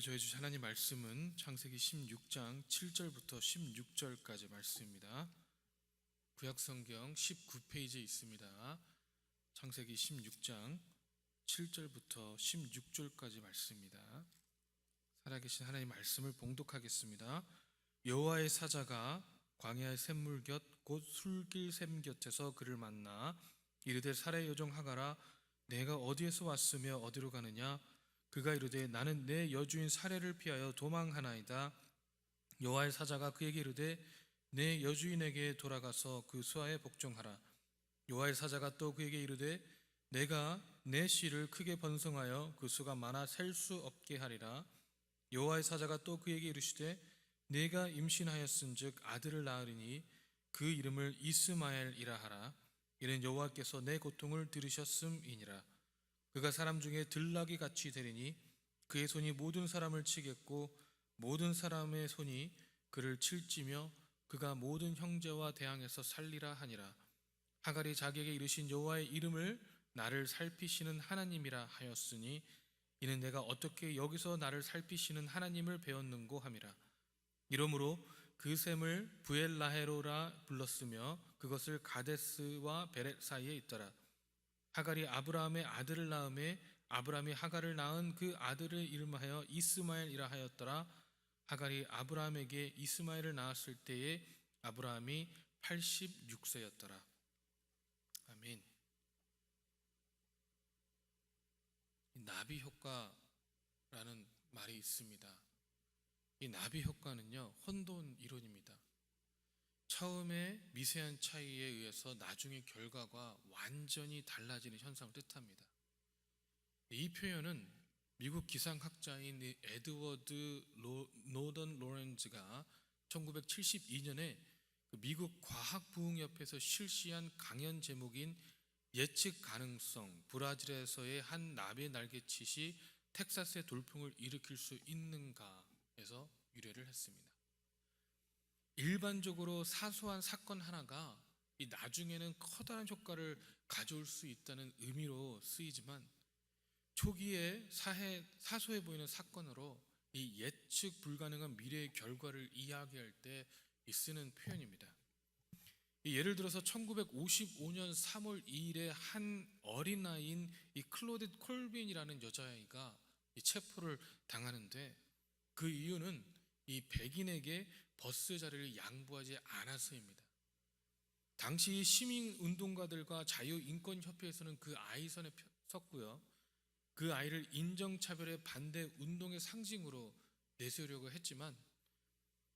저희 주 하나님 말씀은 창세기 16장 7절부터 16절까지 말씀입니다. 구약성경 19페이지에 있습니다. 창세기 16장 7절부터 16절까지 말씀입니다. 살아계신 하나님 말씀을 봉독하겠습니다. 여호와의 사자가 광야의 샘물 곁 곧 술길 샘 곁에서 그를 만나 이르되 사라의 여종 하갈아 내가 어디에서 왔으며 어디로 가느냐. 그가 이르되 나는 내 여주인 사레를 피하여 도망하나이다. 여호와의 사자가 그에게 이르되 내 여주인에게 돌아가서 그 수하에 복종하라. 여호와의 사자가 또 그에게 이르되 내가 내 씨를 크게 번성하여 그 수가 많아 셀 수 없게 하리라. 여호와의 사자가 또 그에게 이르시되 내가 임신하였은즉 아들을 낳으리니 그 이름을 이스마엘이라 하라. 이는 여호와께서 내 고통을 들으셨음이니라. 그가 사람 중에 들나귀 같이 되리니 그의 손이 모든 사람을 치겠고 모든 사람의 손이 그를 칠지며 그가 모든 형제와 대항해서 살리라 하니라. 하갈이 자기에게 이르신 여호와의 이름을 나를 살피시는 하나님이라 하였으니 이는 내가 어떻게 여기서 나를 살피시는 하나님을 배웠는고 함이라. 이러므로 그 샘을 부엘라헤로라 불렀으며 그것을 가데스와 베렛 사이에 있더라. 하갈이 아브라함의 아들을 낳음에 아브라함이 하갈을 낳은 그 아들을 이름하여 이스마엘이라 하였더라. 하갈이 아브라함에게 이스마엘을 낳았을 때에 아브라함이 86세였더라. 아멘. 나비 효과라는 말이 있습니다. 이 나비 효과는요, 혼돈 이론입니다. 처음에 미세한 차이에 의해서 나중에 결과가 완전히 달라지는 현상을 뜻합니다. 이 표현은 미국 기상학자인 에드워드 노던 로렌즈가 1972년에 미국 과학부흥협회에서 실시한 강연 제목인 예측 가능성, 브라질에서의 한 나비의 날개짓이 텍사스의 돌풍을 일으킬 수 있는가에서 유래를 했습니다. 일반적으로 사소한 사건 하나가 이 나중에는 커다란 효과를 가져올 수 있다는 의미로 쓰이지만 초기에 사소해 보이는 사건으로 이 예측 불가능한 미래의 결과를 이야기할 때 쓰는 표현입니다. 예를 들어서 1955년 3월 2일에 한 어린아이인 이 클로댓 콜빈이라는 여자아이가 이 체포를 당하는데 그 이유는 이 백인에게 버스 자리를 양보하지 않아서입니다. 당시 시민운동가들과 자유인권협회에서는 그 아이 선에 섰고요. 그 아이를 인종차별의 반대 운동의 상징으로 내세우려고 했지만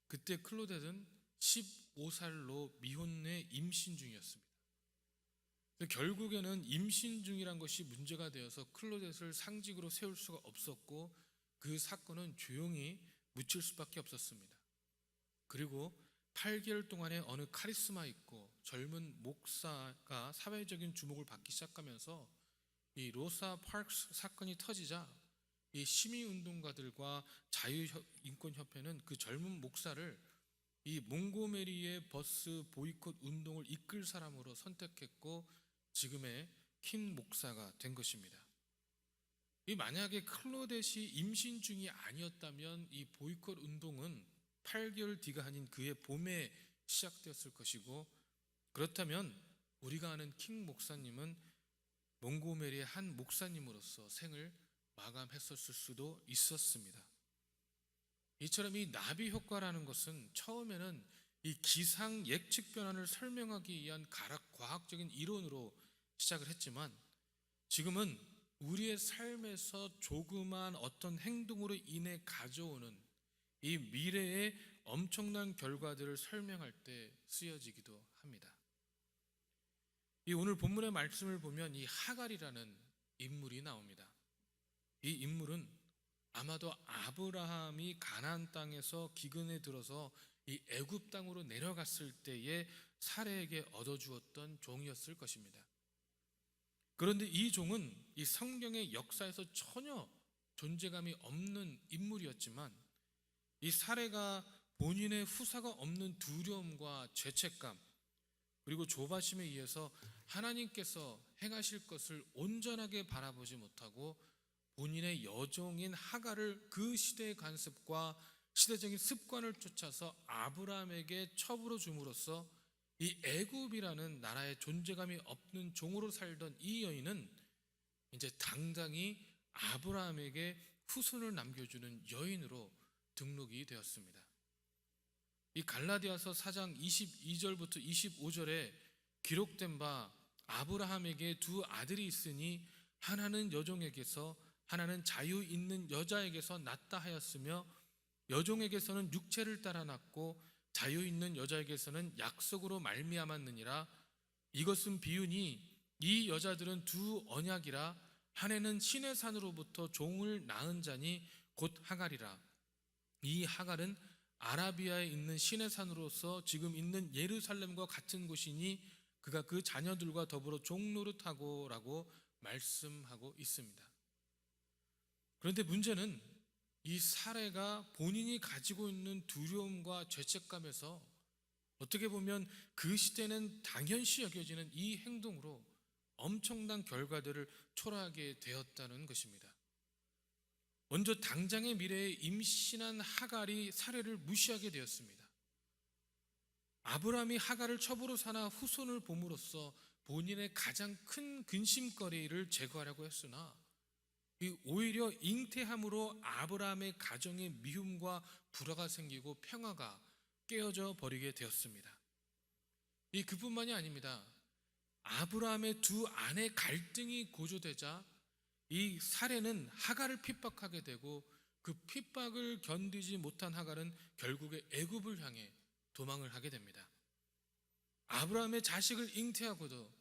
그때 클로댓은 15살로 미혼의 임신 중이었습니다. 결국에는 임신 중이란 것이 문제가 되어서 클로댓을 상징으로 세울 수가 없었고 그 사건은 조용히 묻힐 수밖에 없었습니다. 그리고 8개월 동안에 어느 카리스마 있고 젊은 목사가 사회적인 주목을 받기 시작하면서 이 로사 파크스 사건이 터지자 이 시민운동가들과 자유인권협회는 그 젊은 목사를 이 몽고메리의 버스 보이콧 운동을 이끌 사람으로 선택했고 지금의 킨 목사가 된 것입니다. 만약에 클로댓이 임신 중이 아니었다면 이 보이콧 운동은 8개월 뒤가 아닌 그의 봄에 시작되었을 것이고 그렇다면 우리가 아는 킹 목사님은 몽고메리의 한 목사님으로서 생을 마감했었을 수도 있었습니다. 이처럼 이 나비 효과라는 것은 처음에는 이 기상 예측 변화를 설명하기 위한 과학적인 이론으로 시작을 했지만 지금은 우리의 삶에서 조그만 어떤 행동으로 인해 가져오는 이 미래의 엄청난 결과들을 설명할 때 쓰여지기도 합니다. 이 오늘 본문의 말씀을 보면 이 하갈이라는 인물이 나옵니다. 이 인물은 아마도 아브라함이 가나안 땅에서 기근에 들어서 이 애굽 땅으로 내려갔을 때에 사레에게 얻어주었던 종이었을 것입니다. 그런데 이 종은 이 성경의 역사에서 전혀 존재감이 없는 인물이었지만 이 사레가 본인의 후사가 없는 두려움과 죄책감 그리고 조바심에 의해서 하나님께서 행하실 것을 온전하게 바라보지 못하고 본인의 여종인 하갈을 그 시대의 관습과 시대적인 습관을 쫓아서 아브라함에게 첩으로 줌으로써 이 애굽이라는 나라의 존재감이 없는 종으로 살던 이 여인은 이제 당당히 아브라함에게 후손을 남겨주는 여인으로 등록이 되었습니다. 이 갈라디아서 4장 22절부터 25절에 기록된 바 아브라함에게 두 아들이 있으니 하나는 여종에게서 하나는 자유 있는 여자에게서 낳다 하였으며 여종에게서는 육체를 따라 낳고 자유 있는 여자에게서는 약속으로 말미암았느니라. 이것은 비유니 이 여자들은 두 언약이라. 한 해는 신의 산으로부터 종을 낳은 자니 곧 하갈이라. 이 하갈은 아라비아에 있는 신의 산으로서 지금 있는 예루살렘과 같은 곳이니 그가 그 자녀들과 더불어 종노릇하고 라고 말씀하고 있습니다. 그런데 문제는 이 사례가 본인이 가지고 있는 두려움과 죄책감에서 어떻게 보면 그 시대는 당연시 여겨지는 이 행동으로 엄청난 결과들을 초래하게 되었다는 것입니다. 먼저 당장의 미래에 임신한 하갈이 사례를 무시하게 되었습니다. 아브라함이 하갈을 첩으로 삼아 후손을 봄으로써 본인의 가장 큰 근심거리를 제거하려고 했으나 오히려 잉태함으로 아브라함의 가정에 미움과 불화가 생기고 평화가 깨어져 버리게 되었습니다. 그뿐만이 아닙니다. 아브라함의 두 아내 갈등이 고조되자 이 사례는 하갈을 핍박하게 되고 그 핍박을 견디지 못한 하갈은 결국에 애굽을 향해 도망을 하게 됩니다. 아브라함의 자식을 잉태하고도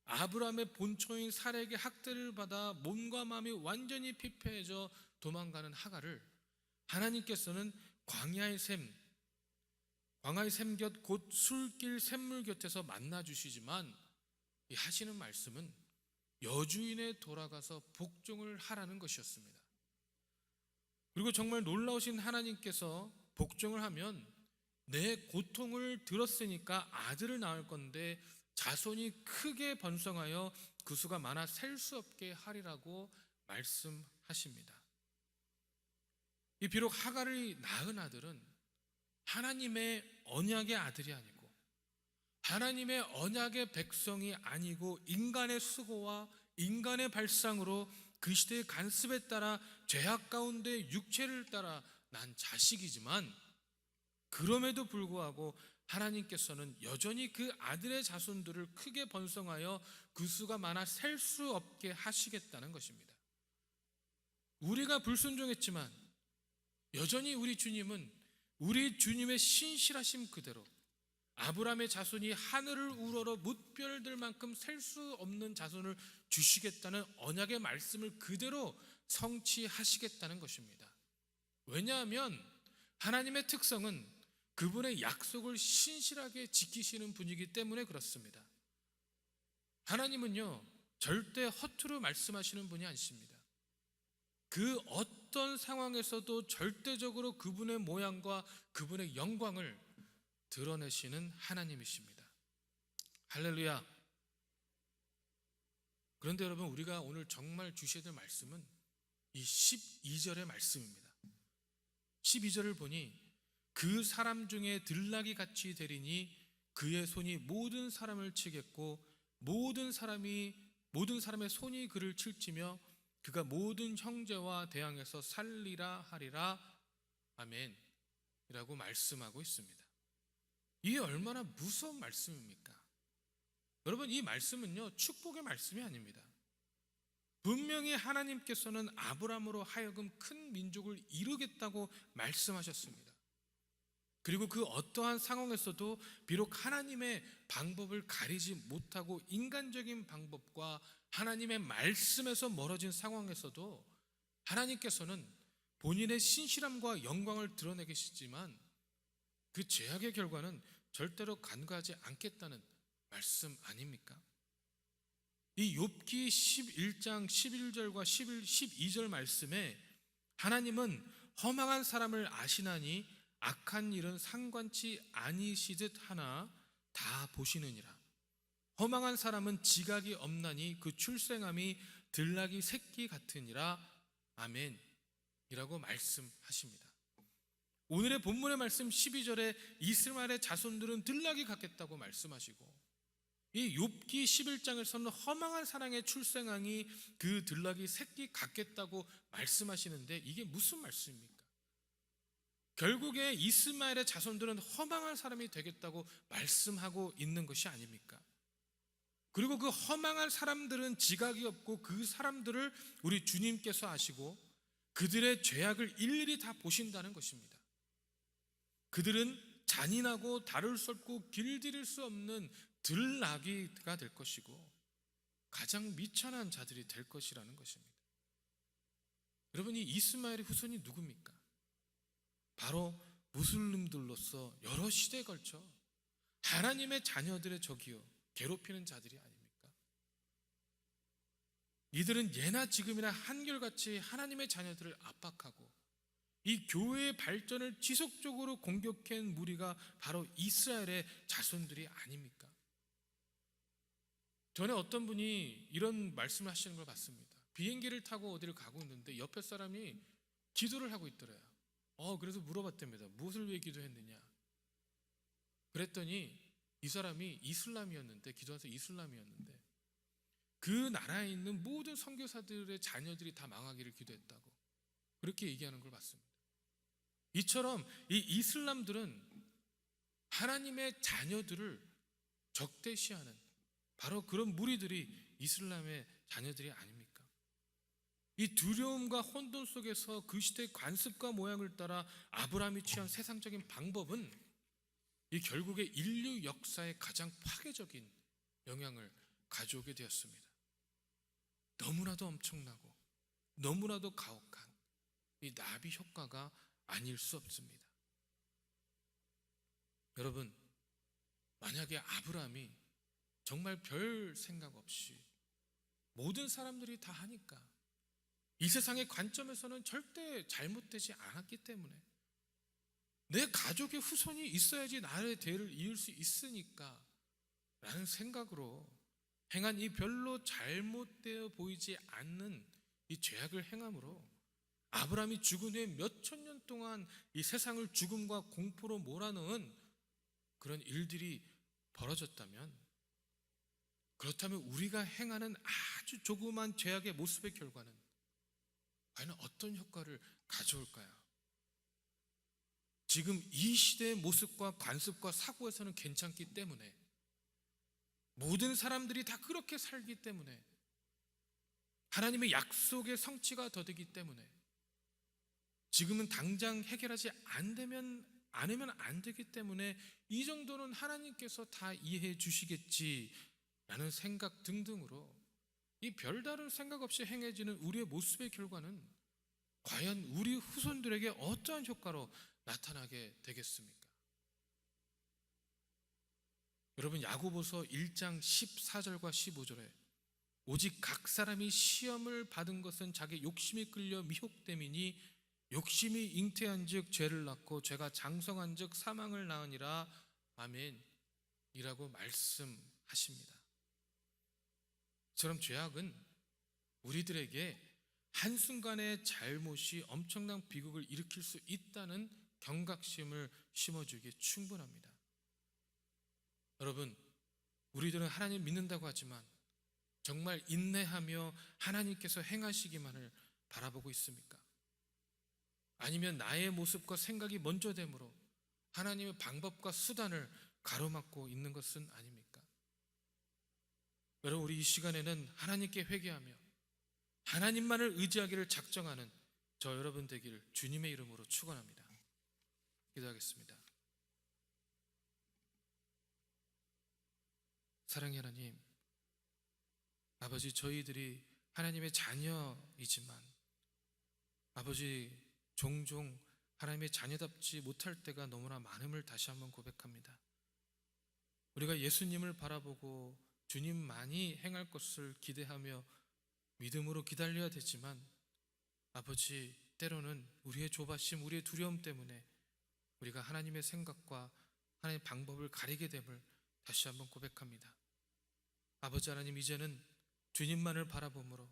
아브라함의 본초인 사례에게 학대를 받아 몸과 마음이 완전히 피폐해져 도망가는 하갈을 하나님께서는 광야의 샘 곁 곧 술길 샘물 곁에서 만나주시지만 하시는 말씀은 여주인에 돌아가서 복종을 하라는 것이었습니다. 그리고 정말 놀라우신 하나님께서 복종을 하면 내 고통을 들었으니까 아들을 낳을 건데 자손이 크게 번성하여 그 수가 많아 셀 수 없게 하리라고 말씀하십니다. 비록 하갈이 낳은 아들은 하나님의 언약의 아들이 아니고 하나님의 언약의 백성이 아니고 인간의 수고와 인간의 발상으로 그 시대의 간습에 따라 죄악 가운데 육체를 따라 난 자식이지만 그럼에도 불구하고 하나님께서는 여전히 그 아들의 자손들을 크게 번성하여 그 수가 많아 셀 수 없게 하시겠다는 것입니다. 우리가 불순종했지만 여전히 우리 주님은 우리 주님의 신실하심 그대로 아브라함의 자손이 하늘을 우러러 뭇별들만큼 셀 수 없는 자손을 주시겠다는 언약의 말씀을 그대로 성취하시겠다는 것입니다. 왜냐하면 하나님의 특성은 그분의 약속을 신실하게 지키시는 분이기 때문에 그렇습니다. 하나님은요 절대 허투루 말씀하시는 분이 아니십니다. 그 어떤 상황에서도 절대적으로 그분의 모양과 그분의 영광을 드러내시는 하나님이십니다. 할렐루야. 그런데 여러분, 우리가 오늘 정말 주셔야 될 말씀은 이 12절의 말씀입니다. 12절을 보니 그 사람 중에 들나귀 같이 되리니 그의 손이 모든 사람을 치겠고 모든 사람의 손이 그를 칠지며 그가 모든 형제와 대항해서 살리라 하리라. 아멘 이라고 말씀하고 있습니다. 이게 얼마나 무서운 말씀입니까? 여러분, 이 말씀은요 축복의 말씀이 아닙니다. 분명히 하나님께서는 아브라함으로 하여금 큰 민족을 이루겠다고 말씀하셨습니다. 그리고 그 어떠한 상황에서도 비록 하나님의 방법을 가리지 못하고 인간적인 방법과 하나님의 말씀에서 멀어진 상황에서도 하나님께서는 본인의 신실함과 영광을 드러내 계시지만 그 죄악의 결과는 절대로 간과하지 않겠다는 말씀 아닙니까? 이 욥기 11장 11절과 12절 말씀에 하나님은 허망한 사람을 아시나니 악한 일은 상관치 아니시듯 하나 다 보시느니라. 허망한 사람은 지각이 없나니 그 출생함이 들나귀 새끼 같으니라. 아멘이라고 말씀하십니다. 오늘의 본문의 말씀 12절에 이스마엘의 자손들은 들락이 같겠다고 말씀하시고, 이 욥기 11장에서는 허망한 사랑의 출생왕이 그 들락이 새끼 같겠다고 말씀하시는데, 이게 무슨 말씀입니까? 결국에 이스마엘의 자손들은 허망한 사람이 되겠다고 말씀하고 있는 것이 아닙니까? 그리고 그 허망한 사람들은 지각이 없고, 그 사람들을 우리 주님께서 아시고 그들의 죄악을 일일이 다 보신다는 것입니다. 그들은 잔인하고 다룰 수 없고 길들일 수 없는 들나귀가 될 것이고, 가장 미천한 자들이 될 것이라는 것입니다. 여러분, 이 이스마엘의 후손이 누굽니까? 바로 무슬림들로서 여러 시대에 걸쳐 하나님의 자녀들의 적이요 괴롭히는 자들이 아닙니까? 이들은 예나 지금이나 한결같이 하나님의 자녀들을 압박하고 이 교회의 발전을 지속적으로 공격한 무리가 바로 이스라엘의 자손들이 아닙니까? 전에 어떤 분이 이런 말씀을 하시는 걸 봤습니다. 비행기를 타고 어디를 가고 있는데 옆에 사람이 기도를 하고 있더래요. 그래서 물어봤답니다. 무엇을 위해 기도했느냐? 그랬더니 이 사람이 이슬람이었는데, 기도해서 이슬람이었는데, 그 나라에 있는 모든 선교사들의 자녀들이 다 망하기를 기도했다고 그렇게 얘기하는 걸 봤습니다. 이처럼 이 이슬람들은 하나님의 자녀들을 적대시하는 바로 그런 무리들이 이슬람의 자녀들이 아닙니까? 이 두려움과 혼돈 속에서 그 시대의 관습과 모양을 따라 아브라함이 취한 세상적인 방법은 이 결국에 인류 역사에 가장 파괴적인 영향을 가져오게 되었습니다. 너무나도 엄청나고 너무나도 가혹한 이 나비 효과가 아닐 수 없습니다. 여러분, 만약에 아브라함이 정말 별 생각 없이 모든 사람들이 다 하니까, 이 세상의 관점에서는 절대 잘못되지 않았기 때문에, 내 가족의 후손이 있어야지 나의 대를 이을 수 있으니까 라는 생각으로 행한 이 별로 잘못되어 보이지 않는 이 죄악을 행함으로 아브라함이 죽은 후에 몇천 년 동안 이 세상을 죽음과 공포로 몰아넣은 그런 일들이 벌어졌다면, 그렇다면 우리가 행하는 아주 조그만 죄악의 모습의 결과는 과연 어떤 효과를 가져올까요? 지금 이 시대의 모습과 관습과 사고에서는 괜찮기 때문에, 모든 사람들이 다 그렇게 살기 때문에, 하나님의 약속의 성취가 더디기 때문에, 지금은 당장 해결하지 않으면 안 되기 때문에 이 정도는 하나님께서 다 이해해 주시겠지라는 생각 등등으로 이 별다른 생각 없이 행해지는 우리의 모습의 결과는 과연 우리 후손들에게 어떠한 효과로 나타나게 되겠습니까? 여러분, 야고보서 1장 14절과 15절에 오직 각 사람이 시험을 받은 것은 자기 욕심이 끌려 미혹됨이니 욕심이 잉태한즉 죄를 낳고 죄가 장성한즉 사망을 낳으니라. 아멘이라고 말씀하십니다. 이처럼 죄악은 우리들에게 한순간의 잘못이 엄청난 비극을 일으킬 수 있다는 경각심을 심어주기에 충분합니다. 여러분, 우리들은 하나님 믿는다고 하지만 정말 인내하며 하나님께서 행하시기만을 바라보고 있습니까? 아니면 나의 모습과 생각이 먼저 되므로 하나님의 방법과 수단을 가로막고 있는 것은 아닙니까? 여러분, 우리 이 시간에는 하나님께 회개하며 하나님만을 의지하기를 작정하는 저 여러분 되기를 주님의 이름으로 축원합니다. 기도하겠습니다. 사랑의 하나님, 아버지, 저희들이 하나님의 자녀이지만 아버지, 종종 하나님의 자녀답지 못할 때가 너무나 많음을 다시 한번 고백합니다. 우리가 예수님을 바라보고 주님만이 행할 것을 기대하며 믿음으로 기다려야 되지만, 아버지, 때로는 우리의 조바심, 우리의 두려움 때문에 우리가 하나님의 생각과 하나님의 방법을 가리게 됨을 다시 한번 고백합니다. 아버지 하나님, 이제는 주님만을 바라보므로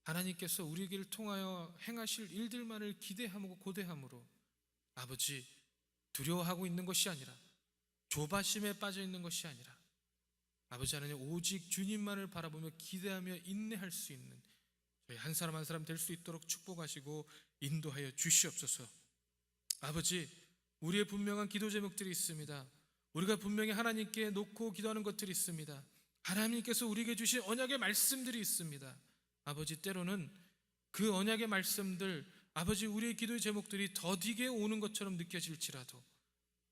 하나님께서 우리에게 통하여 행하실 일들만을 기대하고 고대함으로 아버지 두려워하고 있는 것이 아니라 조바심에 빠져 있는 것이 아니라 아버지 하나님 오직 주님만을 바라보며 기대하며 인내할 수 있는 저희 한 사람 한 사람 될 수 있도록 축복하시고 인도하여 주시옵소서. 아버지, 우리의 분명한 기도 제목들이 있습니다. 우리가 분명히 하나님께 놓고 기도하는 것들이 있습니다. 하나님께서 우리에게 주신 언약의 말씀들이 있습니다. 아버지, 때로는 그 언약의 말씀들, 아버지 우리의 기도의 제목들이 더디게 오는 것처럼 느껴질지라도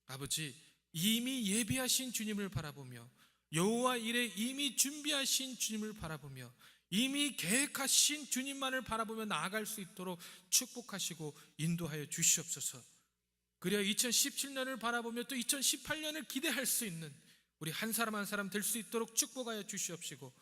아버지 이미 예비하신 주님을 바라보며 여호와 일에 이미 준비하신 주님을 바라보며 이미 계획하신 주님만을 바라보며 나아갈 수 있도록 축복하시고 인도하여 주시옵소서. 그래야 2017년을 바라보며 또 2018년을 기대할 수 있는 우리 한 사람 한 사람 될 수 있도록 축복하여 주시옵시고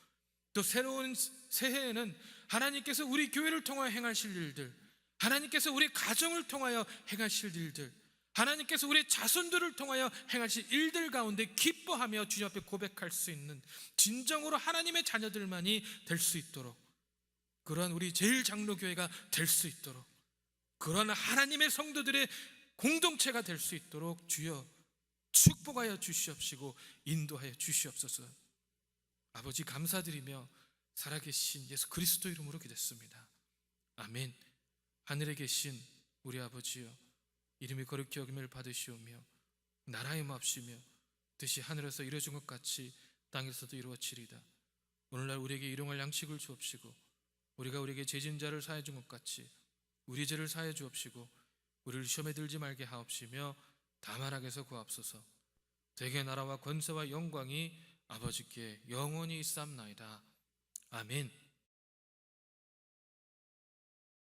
또 새로운 새해에는 하나님께서 우리 교회를 통하여 행하실 일들, 하나님께서 우리 가정을 통하여 행하실 일들, 하나님께서 우리 자손들을 통하여 행하실 일들 가운데 기뻐하며 주님 앞에 고백할 수 있는 진정으로 하나님의 자녀들만이 될 수 있도록, 그러한 우리 제일장로교회가 될 수 있도록, 그러한 하나님의 성도들의 공동체가 될 수 있도록 주여 축복하여 주시옵시고 인도하여 주시옵소서. 아버지 감사드리며 살아계신 예수 그리스도 이름으로 기도했습니다. 아멘. 하늘에 계신 우리 아버지여, 이름이 거룩히 여김을 받으시오며 나라의 맙시며 뜻이 하늘에서 이루어진 것 같이 땅에서도 이루어지리다. 오늘날 우리에게 일용할 양식을 주옵시고 우리가 우리에게 죄진 자를 사해 준 것 같이 우리 죄를 사해 주옵시고 우리를 시험에 들지 말게 하옵시며 다만 악에서 구하옵소서. 대개 나라와 권세와 영광이 아버지께 영원히 있사옵나이다. 아멘.